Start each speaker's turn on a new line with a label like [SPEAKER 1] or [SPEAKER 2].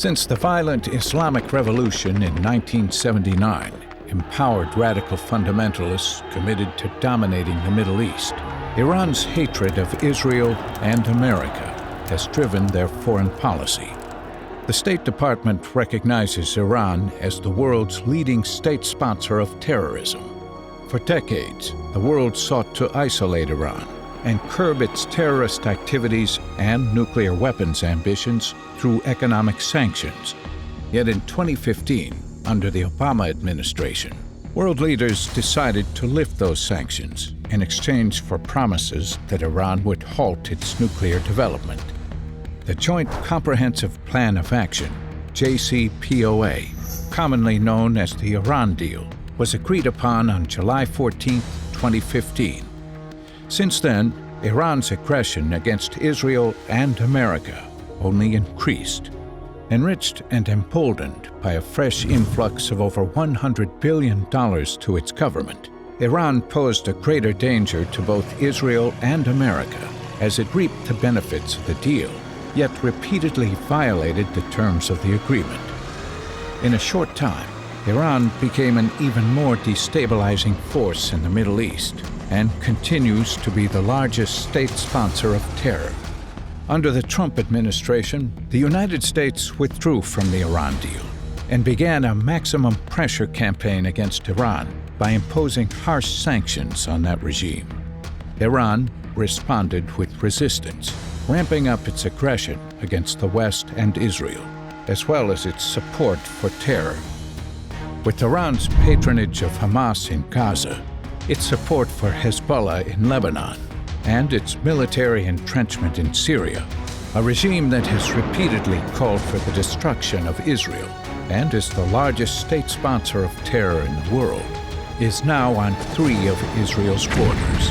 [SPEAKER 1] Since the violent Islamic Revolution in 1979 empowered radical fundamentalists committed to dominating the Middle East, Iran's hatred of Israel and America has driven their foreign policy. The State Department recognizes Iran as the world's leading state sponsor of terrorism. For decades, the world sought to isolate Iran and curb its terrorist activities and nuclear weapons ambitions through economic sanctions. Yet in 2015, under the Obama administration, world leaders decided to lift those sanctions in exchange for promises that Iran would halt its nuclear development. The Joint Comprehensive Plan of Action, JCPOA, commonly known as the Iran Deal, was agreed upon on July 14, 2015. Since then, Iran's aggression against Israel and America only increased. Enriched and emboldened by a fresh influx of over $100 billion to its government, Iran posed a greater danger to both Israel and America as it reaped the benefits of the deal, yet repeatedly violated the terms of the agreement. In a short time, Iran became an even more destabilizing force in the Middle East and continues to be the largest state sponsor of terror. Under the Trump administration, the United States withdrew from the Iran deal and began a maximum pressure campaign against Iran by imposing harsh sanctions on that regime. Iran responded with resistance, ramping up its aggression against the West and Israel, as well as its support for terror. With Iran's patronage of Hamas in Gaza, its support for Hezbollah in Lebanon, and its military entrenchment in Syria, a regime that has repeatedly called for the destruction of Israel and is the largest state sponsor of terror in the world, is now on 3 of Israel's borders.